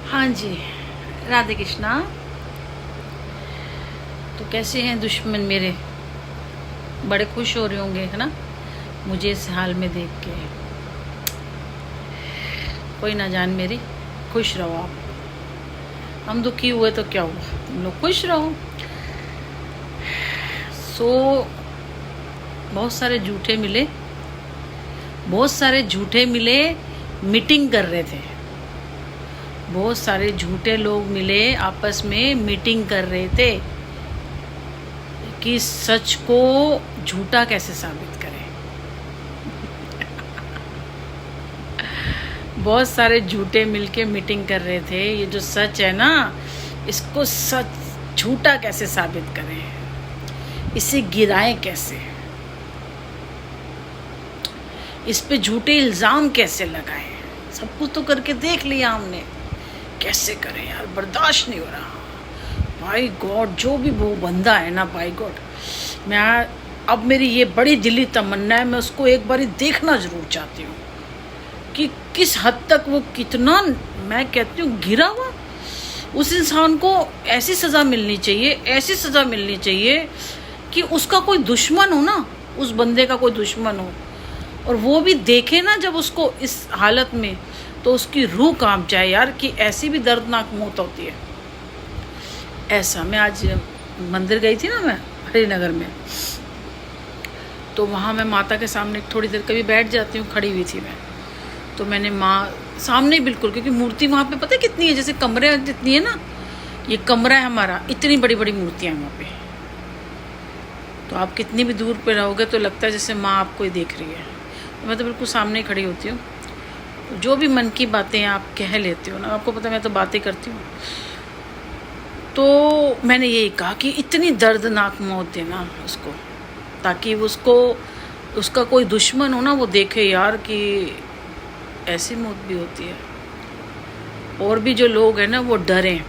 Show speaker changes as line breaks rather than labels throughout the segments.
हाँ जी, राधे कृष्णा। तो कैसे हैं दुश्मन मेरे? बड़े खुश हो रहे होंगे, है ना, मुझे इस हाल में देख के। कोई ना जान मेरी, खुश रहो आप। हम दुखी हुए तो क्या हुआ, तुम लोग खुश रहो। बहुत सारे झूठे मिले, मीटिंग कर रहे थे। बहुत सारे झूठे लोग मिले, आपस में मीटिंग कर रहे थे कि सच को झूठा कैसे साबित करें। बहुत सारे झूठे मिलके मीटिंग कर रहे थे, ये जो सच है ना, इसको सच झूठा कैसे साबित करें, इसे गिराएं कैसे, इस पे झूठे इल्जाम कैसे लगाएं। सब कुछ तो करके देख लिया हमने, कैसे करें यार, बर्दाश्त नहीं हो रहा। भाई गॉड, जो भी वो बंदा है ना, भाई गॉड, मैं अब मेरी ये बड़ी दिली तमन्ना है, मैं उसको एक बार देखना जरूर चाहती हूँ कि किस हद तक वो कितना, मैं कहती हूँ, गिरा हुआ। उस इंसान को ऐसी सज़ा मिलनी चाहिए, ऐसी सज़ा मिलनी चाहिए कि उसका कोई दुश्मन हो ना, उस बंदे का कोई दुश्मन हो, और वो भी देखे ना जब उसको इस हालत में, तो उसकी रूह कांप जाए यार कि ऐसी भी दर्दनाक मौत होती है। ऐसा मैं आज मंदिर गई थी ना, मैं हरिनगर में, तो वहाँ मैं माता के सामने थोड़ी देर कभी बैठ जाती हूँ, खड़ी हुई थी मैं, तो मैंने माँ सामने बिल्कुल, क्योंकि मूर्ति वहाँ पे पता है कितनी है, जैसे कमरे जितनी है ना, ये कमरा है हमारा, इतनी बड़ी बड़ी मूर्तियाँ हैं वहाँ पे। तो आप कितनी भी दूर पे रहोगे तो लगता है जैसे माँ आपको ही देख रही है। तो मैं तो बिल्कुल सामने खड़ी होती हूँ, तो जो भी मन की बातें आप कह लेते हो ना, आपको पता है मैं तो बातें करती हूँ। तो मैंने यही कहा कि इतनी दर्दनाक मौत देना उसको, ताकि उसका कोई दुश्मन हो ना, वो देखे यार कि ऐसी मौत भी होती है। और भी जो लोग हैं ना, वो डरें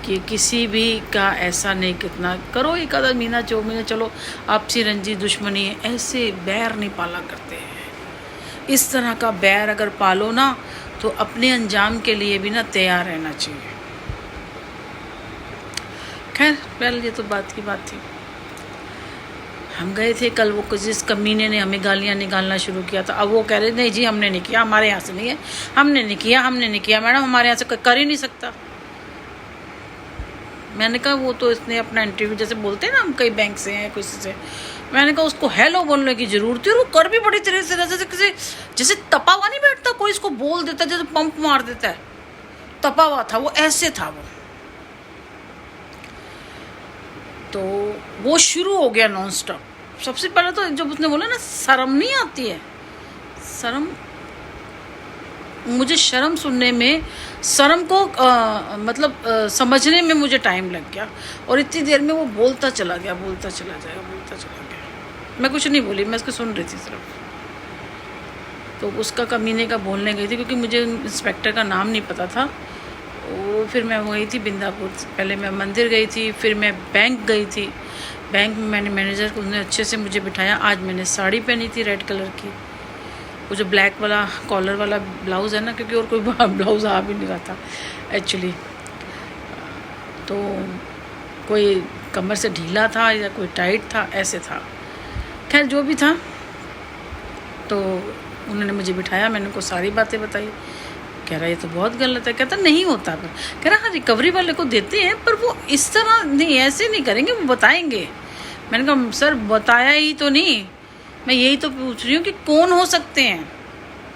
कि किसी भी का ऐसा नहीं, कितना करो, एक आधा महीना 2 महीने चलो आपसी रंजी दुश्मनी है, ऐसे बैर नहीं पाला करते हैं। इस तरह का बैर अगर पालो ना, तो अपने अंजाम के लिए भी ना तैयार रहना चाहिए। खैर, पहले ये तो बात की बात थी। हम गए थे कल, वो जिस कमीने ने हमें गालियाँ निकालना शुरू किया था, अब वो कह रहे नहीं जी हमने नहीं किया, हमारे यहाँ से नहीं है, हमने नहीं किया मैडम, हमारे यहाँ से कर ही नहीं सकता। मैंने कहा वो तो इसने अपना इंटरव्यू, जैसे बोलते हैं ना हम कई बैंक से हैं किसी से, मैंने कहा उसको हेलो बोलने की जरूरत है, और वो कर भी बड़ी तरह से, जैसे तपा हुआ नहीं बैठता कोई, इसको बोल देता जैसे पंप मार देता है, तपा हुआ था वो, ऐसे था वो। तो वो शुरू हो गया नॉन स्टॉप। सबसे पहले तो जब उसने बोला ना, शर्म नहीं आती है, शर्म, मुझे शर्म सुनने में, शर्म को समझने में मुझे टाइम लग गया, और इतनी देर में वो बोलता चला गया। मैं कुछ नहीं बोली, मैं उसको सुन रही थी सिर्फ। तो उसका कमीने का बोलने गई थी, क्योंकि मुझे इंस्पेक्टर का नाम नहीं पता था। वो फिर मैं गई थी बिंदापुर, पहले मैं मंदिर गई थी, फिर मैं बैंक गई थी। बैंक में मैंने मैनेजर को, उसने अच्छे से मुझे बिठाया। आज मैंने साड़ी पहनी थी रेड कलर की, वो जो ब्लैक वाला कॉलर वाला ब्लाउज़ है ना, क्योंकि और कोई ब्लाउज़ आ भी नहीं रहा था एक्चुअली, तो कोई कमर से ढीला था या कोई टाइट था, ऐसे था। खैर जो भी था, तो उन्होंने मुझे बिठाया, मैंने उनको सारी बातें बताई। कह रहा ये तो बहुत गलत है। कहता नहीं होता, पर कह रहा हाँ रिकवरी वाले को देते हैं, पर वो इस तरह नहीं, ऐसे नहीं करेंगे, वो बताएंगे। मैंने कहा सर बताया ही तो नहीं, मैं यही तो पूछ रही हूँ कि कौन हो सकते हैं।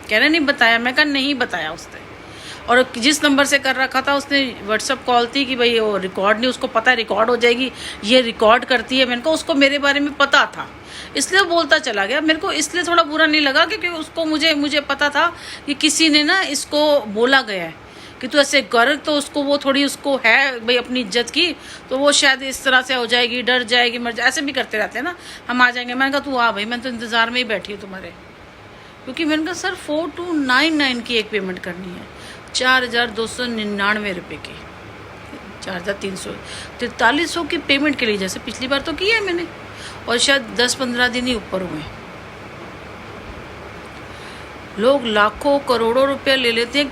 कह रहे नहीं बताया। मैं कहा नहीं बताया उसने, और जिस नंबर से कर रखा था उसने व्हाट्सअप कॉल थी कि भाई वो रिकॉर्ड नहीं, उसको पता है रिकॉर्ड हो जाएगी, ये रिकॉर्ड करती है। मैंने कहा उसको मेरे बारे में पता था, इसलिए बोलता चला गया। मेरे को इसलिए थोड़ा बुरा नहीं लगा, क्योंकि उसको मुझे पता था कि किसी ने ना इसको बोला गया है कि तू ऐसे कर, तो उसको वो थोड़ी, उसको है भाई अपनी इज्जत की, तो वो शायद इस तरह से हो जाएगी, डर जाएगी, मर जाए, ऐसे भी करते रहते हैं ना, हम आ जाएंगे। मैंने कहा तू आ भाई, मैं तो इंतज़ार में ही बैठी हूँ तुम्हारे। क्योंकि मैंने कहा सर 4299 की एक पेमेंट करनी है, 4299 रुपये की, 4300 की पेमेंट के लिए, जैसे पिछली बार तो की है मैंने, और शायद 10-15 दिन ही ऊपर हुए। लोग लाखों करोड़ों रुपया ले लेते हैं